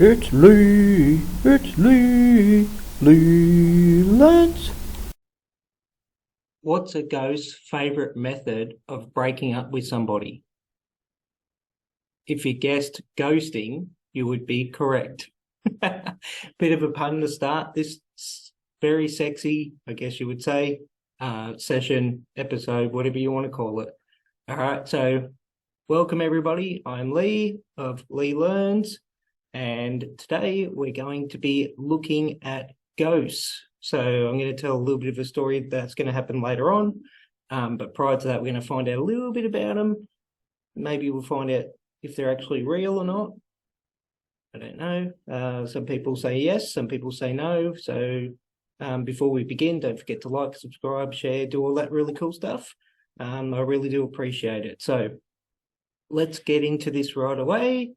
It's Lee. It's Lee. Lee Lance. What's a ghost's favorite method of breaking up with somebody? If you guessed ghosting, you would be correct. Bit of a pun to start this very sexy, I guess you would say, session, episode, whatever you want to call it. All right, so welcome everybody. I'm Lee of Lee Learns, and today we're going to be looking at ghosts. So I'm going to tell a little bit of a story that's going to happen later on. But prior to that, we're going to find out a little bit about them. Maybe we'll find out if they're actually real or not. I don't know. Some people say yes, some people say no. So before we begin, don't forget to like, subscribe, share, do all that really cool stuff. I really do appreciate it. So let's get into this right away,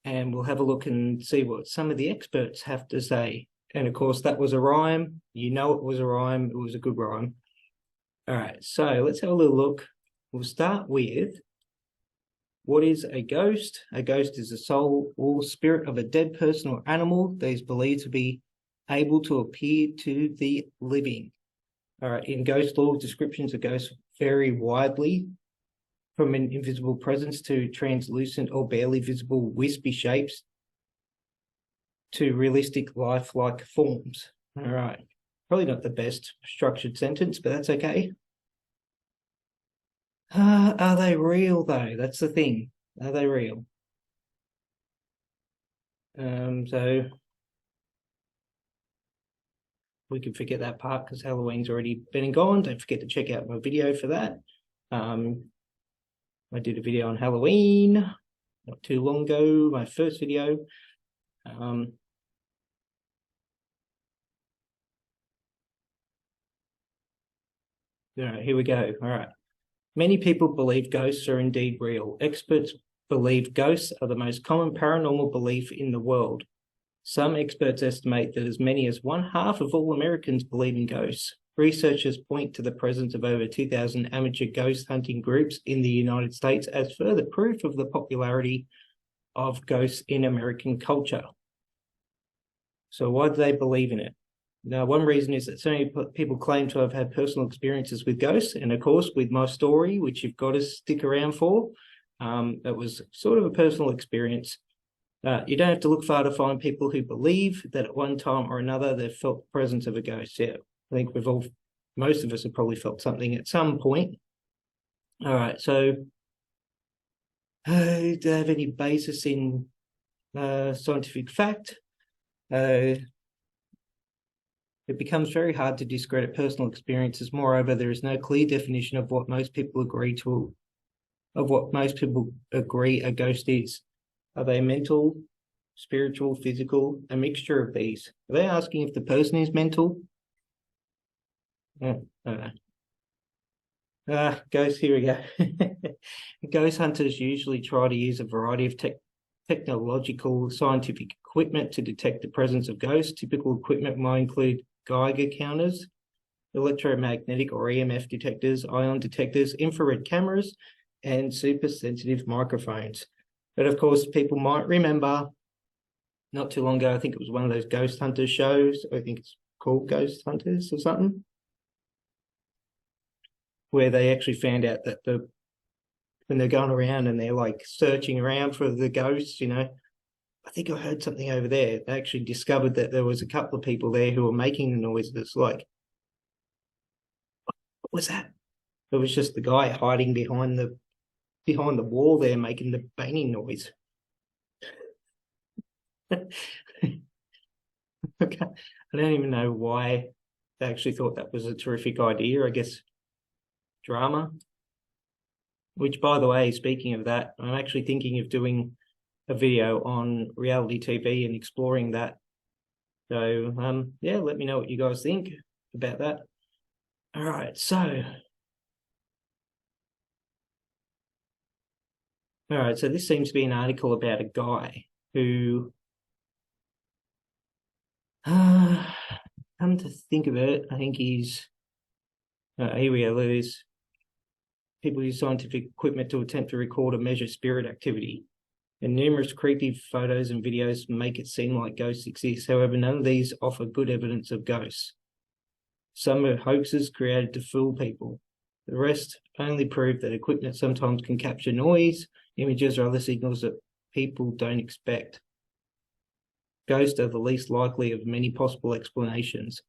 and we'll have a look and see what some of the experts have to say. And of course, that was a rhyme. You know it was a rhyme. It was a good rhyme. All right, so let's have a little look. We'll start with, what is a ghost? A ghost is a soul or spirit of a dead person or animal that is believed to be able to appear to the living. All right, in ghost lore, descriptions of ghosts vary widely, from an invisible presence to translucent or barely visible wispy shapes to realistic lifelike forms. All right, probably not the best structured sentence, but that's okay. Are they real though? That's the thing. Are they real? So we can forget that part because Halloween's already been and gone. Don't forget to check out my video for that. I did a video on Halloween not too long ago, my first video. All right, here we go. All right. Many people believe ghosts are indeed real. Experts believe ghosts are the most common paranormal belief in the world. Some experts estimate that as many as 1/2 of all Americans believe in ghosts. Researchers point to the presence of over 2,000 amateur ghost hunting groups in the United States as further proof of the popularity of ghosts in American culture. So why do they believe in it? Now, one reason is that so many people claim to have had personal experiences with ghosts. And of course, with my story, which you've got to stick around for, that was sort of a personal experience. You don't have to look far to find people who believe that at one time or another they've felt the presence of a ghost. Yeah, I think most of us have probably felt something at some point. All right, so do they have any basis in scientific fact? It becomes very hard to discredit personal experiences. Moreover, there is no clear definition of what most people agree a ghost is. Are they mental, spiritual, physical, a mixture of these? Are they asking if the person is mental? Ghosts, here we go. Ghost hunters usually try to use a variety of technological scientific equipment to detect the presence of ghosts. Typical equipment might include Geiger counters, electromagnetic or EMF detectors, ion detectors, infrared cameras, and super sensitive microphones. But of course, people might remember not too long ago, I think it was one of those ghost hunters shows. I think it's called Ghost Hunters or something, where they actually found out that when they're going around and they're like searching around for the ghosts, I think I heard something over there. They actually discovered that there was a couple of people there who were making the noises. Like, what was that? It was just the guy hiding behind the wall there, making the banging noise. Okay. I don't even know why they actually thought that was a terrific idea. I guess drama. Which, by the way, speaking of that, I'm actually thinking of doing a video on reality TV and exploring that. So, yeah, let me know what you guys think about that. All right, so this seems to be an article about a guy who, come to think of it, I think he's, here we go, there's people use scientific equipment to attempt to record or measure spirit activity. and numerous creepy photos and videos make it seem like ghosts exist. However, none of these offer good evidence of ghosts. Some are hoaxes created to fool people. The rest only prove that equipment sometimes can capture noise, images, or other signals that people don't expect. Ghosts are the least likely of many possible explanations.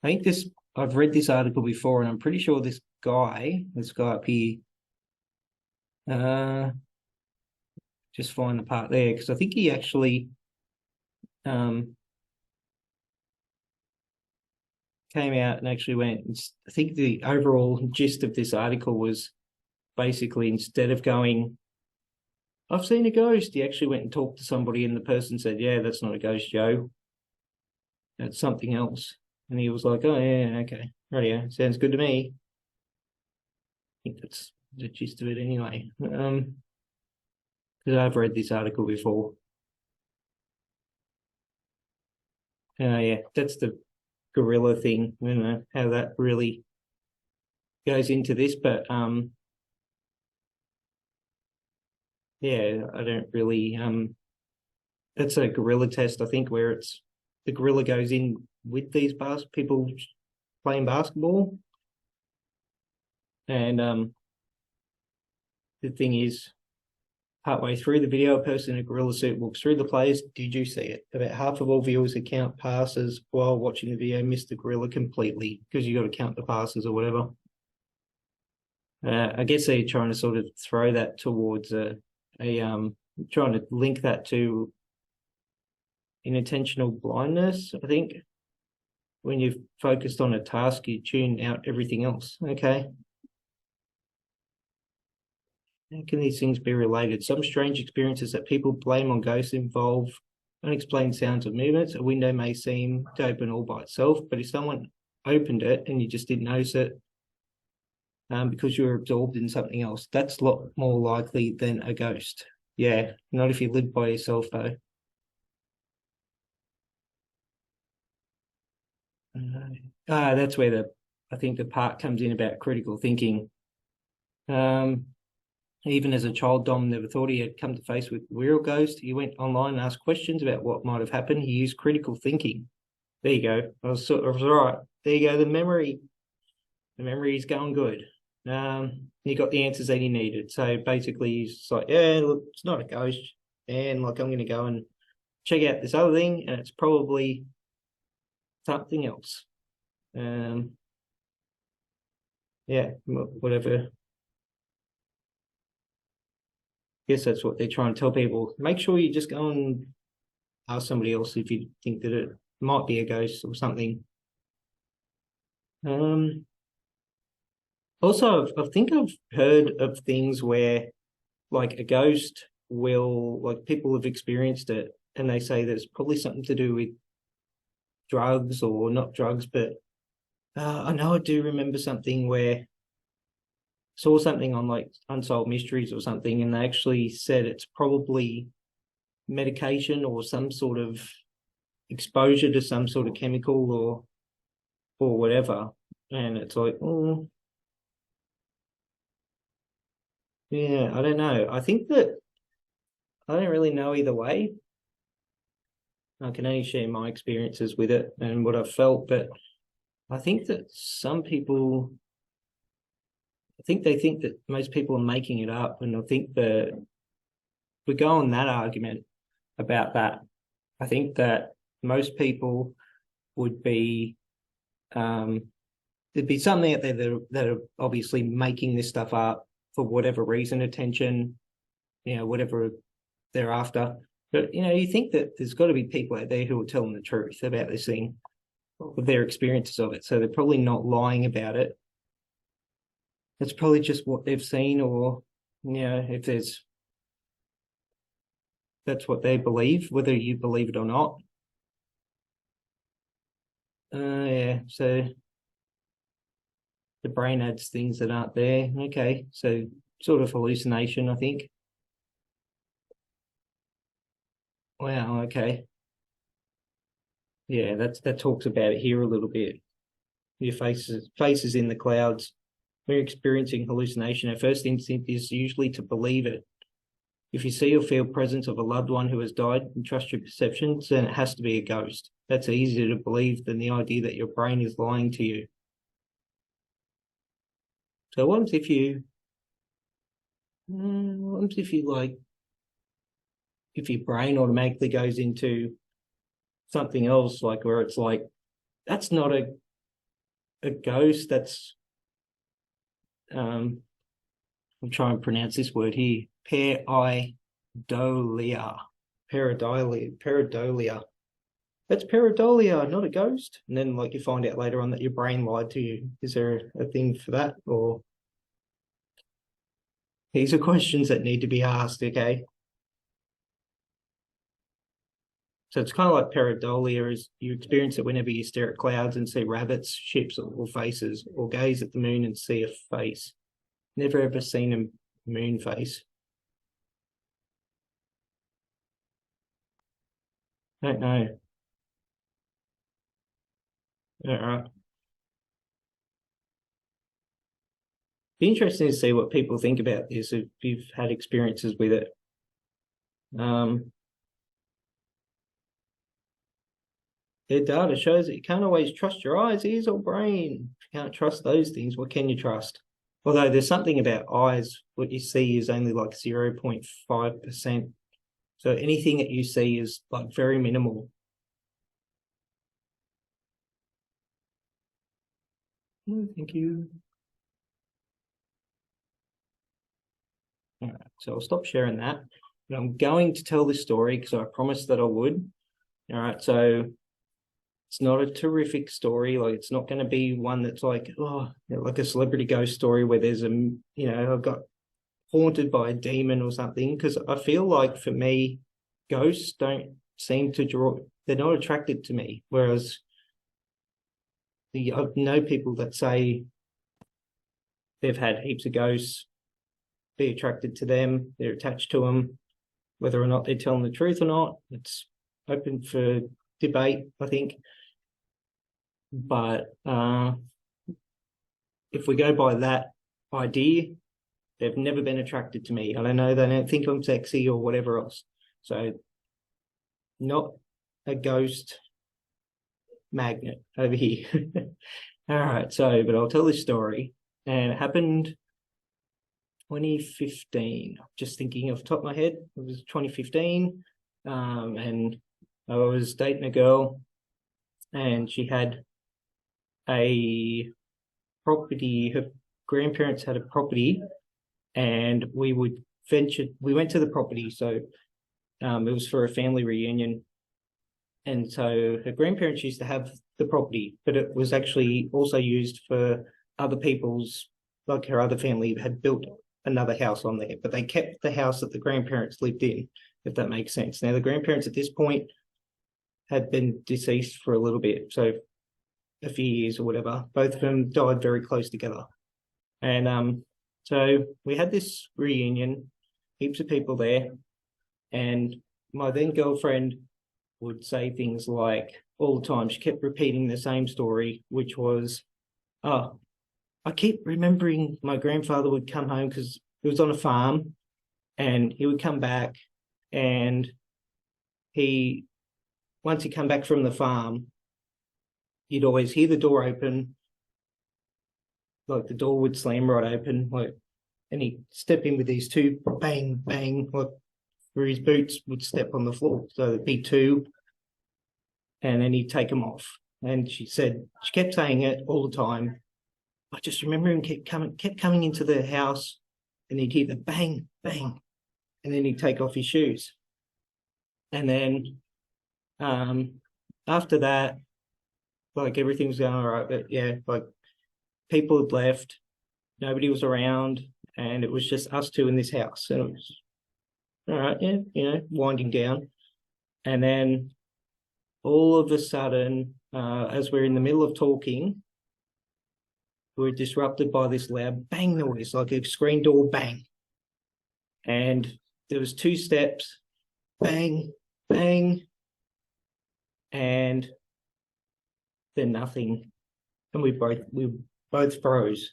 I've read this article before, and I'm pretty sure this guy up here, just find the part there, because I think he actually came out and actually went, I think the overall gist of this article was basically, instead of going, I've seen a ghost, he actually went and talked to somebody, and the person said, yeah, that's not a ghost, Joe. That's something else. And he was like, oh, yeah, okay. Right, yeah, sounds good to me. I think that's the gist of it anyway. Because I've read this article before. Yeah, that's the gorilla thing. I don't know how that really goes into this, but yeah, I don't really that's a gorilla test, I think, where it's the gorilla goes in with these people playing basketball, and the thing is, partway through the video, a person in a gorilla suit walks through the players. Did you see it? About half of all viewers who count passes while watching the video miss the gorilla completely, because you got to count the passes or whatever. I guess they're trying to sort of throw that towards trying to link that to inattentional blindness. I think when you've focused on a task, you tune out everything else. Okay. How can these things be related? Some strange experiences that people blame on ghosts involve unexplained sounds or movements. A window may seem to open all by itself, but if someone opened it and you just didn't notice it because you were absorbed in something else, that's a lot more likely than a ghost. Yeah, not if you live by yourself, though. That's where I think the part comes in about critical thinking. Even as a child, Dom never thought he had come to face with a real ghost. He went online and asked questions about what might have happened. He used critical thinking. There you go. I was right. There you go. The memory is going good. He got the answers that he needed. So basically, he's like, yeah, look, it's not a ghost, and like I'm going to go and check out this other thing, and it's probably something else. Yeah, whatever. Guess that's what they're trying to tell people. Make sure you just go and ask somebody else if you think that it might be a ghost or something. Also, I think I've heard of things where, like, a ghost will, like, people have experienced it, and they say there's probably something to do with drugs, or not drugs, but I know I do remember something where saw something on like Unsolved Mysteries or something, and they actually said it's probably medication or some sort of exposure to some sort of chemical or whatever. And it's like, oh, yeah, I don't know. I think that I don't really know either way. I can only share my experiences with it and what I've felt, but I think that some people, I think they think that most people are making it up, and I think that we go on that argument about that. I think that most people would be there'd be something out there that are obviously making this stuff up for whatever reason, attention, whatever they're after. But you think that there's got to be people out there who are telling the truth about this thing, with their experiences of it. So they're probably not lying about it. It's probably just what they've seen, or if that's what they believe, whether you believe it or not. Yeah, so the brain adds things that aren't there. Okay, so sort of hallucination, I think. Wow, okay. Yeah, that talks about it here a little bit. Your faces in the clouds. We're experiencing hallucination. Our first instinct is usually to believe it. If you see or feel presence of a loved one who has died and trust your perceptions, then it has to be a ghost. That's easier to believe than the idea that your brain is lying to you. So what if you like, if your brain automatically goes into something else, like where it's like, that's not a ghost, that's I'm trying to pronounce this word here, pareidolia. Pareidolia. That's pareidolia, not a ghost. And then like you find out later on that your brain lied to you. Is there a thing for that? Or these are questions that need to be asked, okay? So it's kind of like pareidolia, is you experience it whenever you stare at clouds and see rabbits, ships, or faces, or gaze at the moon and see a face. Never ever seen a moon face. Don't know. All right. Be interesting to see what people think about this if you've had experiences with it. Their data shows that you can't always trust your eyes, ears, or brain. If you can't trust those things, what can you trust? Although there's something about eyes, what you see is only like 0.5%. So anything that you see is like very minimal. Thank you. All right, so I'll stop sharing that. But I'm going to tell this story because I promised that I would. All right, so it's not a terrific story. Like, it's not going to be one that's like, oh, like a celebrity ghost story where there's I've got haunted by a demon or something. Because I feel like for me, ghosts don't seem to they're not attracted to me. Whereas I know people that say they've had heaps of ghosts, be attracted to them, they're attached to them. Whether or not they're telling the truth or not, it's open for debate, I think. But if we go by that idea, they've never been attracted to me. I don't know, they don't think I'm sexy or whatever else. So not a ghost magnet over here. All right, so, but I'll tell this story. And it happened 2015. Just thinking off the top of my head, it was 2015. And I was dating a girl and she had a property. Her grandparents had a property and we went to the property. So it was for a family reunion. And so her grandparents used to have the property, but it was actually also used for other people's, like her other family had built another house on there, but they kept the house that the grandparents lived in, if that makes sense. Now, the grandparents at this point had been deceased for a little bit, so a few years or whatever. Both of them died very close together. And so we had this reunion, heaps of people there, and my then girlfriend would say things like, all the time, she kept repeating the same story, which was, oh, I keep remembering my grandfather would come home because he was on a farm and he would come back and once he come back from the farm, you'd always hear the door open, like the door would slam right open, like, and he'd step in with these two, bang, bang, like where his boots would step on the floor. So there'd be two, and then he'd take them off. And she kept saying it all the time. I just remember him kept coming into the house and he'd hear the bang, bang, and then he'd take off his shoes. And then after that, like everything was going all right, but yeah, like people had left, nobody was around, and it was just us two in this house. And it was all right, yeah, winding down. And then all of a sudden, as we're in the middle of talking, we're disrupted by this loud bang noise, like a screen door bang. And there was two steps, bang, bang, and then nothing. And we both froze.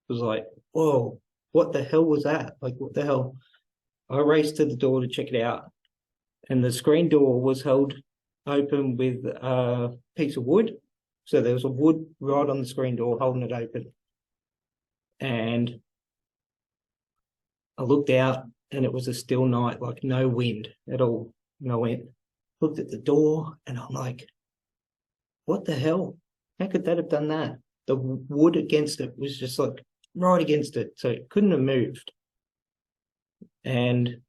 It was like, whoa, what the hell was that? Like, what the hell? I raced to the door to check it out, and the screen door was held open with a piece of wood. So there was a wood rod on the screen door holding it open. And I looked out, and it was a still night, like no wind at all. And I looked at the door, and I'm like, what the hell? How could that have done that? The wood against it was just like right against it, so it couldn't have moved. And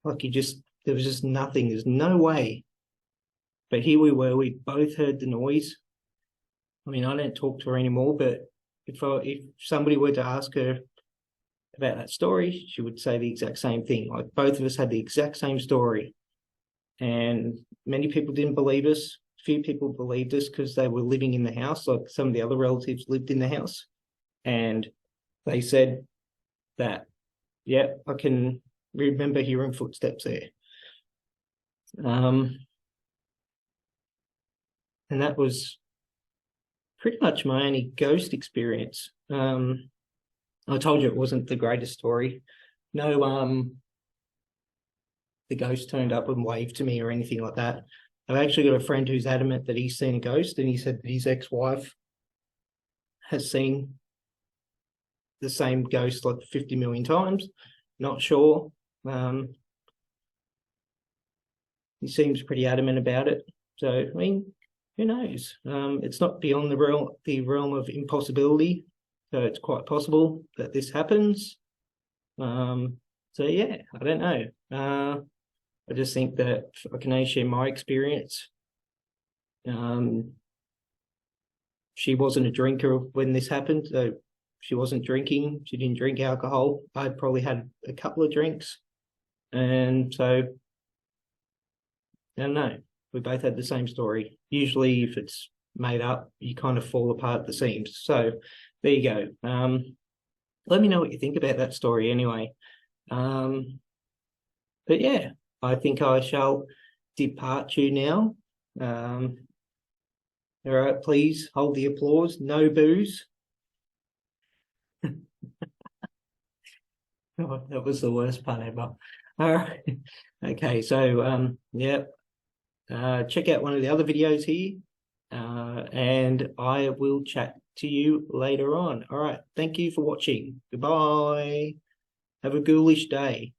like there was just nothing. There's no way. But here we were. We both heard the noise. I mean, I don't talk to her anymore, but if somebody were to ask her about that story, she would say the exact same thing. Like both of us had the exact same story. And many people didn't believe us. Few people believed us because they were living in the house. Like some of the other relatives lived in the house. And they said that, yeah, I can remember hearing footsteps there. And that was pretty much my only ghost experience. I told you it wasn't the greatest story. No, the ghost turned up and waved to me or anything like that. I've actually got a friend who's adamant that he's seen a ghost, and he said that his ex-wife has seen the same ghost like 50 million times. Not sure. He seems pretty adamant about it. So, I mean, who knows? It's not beyond the realm of impossibility. So it's quite possible that this happens. So yeah, I don't know. I just think that I can only share my experience. She wasn't a drinker when this happened, so she wasn't drinking. She didn't drink alcohol. I probably had a couple of drinks. And so, I don't know. We both had the same story. Usually if it's made up, you kind of fall apart at the seams. So there you go. Let me know what you think about that story anyway. But yeah, I think I shall depart you now. All right, please hold the applause. No booze. Oh, that was the worst pun ever. All right. Okay, so yeah. Check out one of the other videos here. And I will chat to you later on. All right. Thank you for watching. Goodbye. Have a ghoulish day.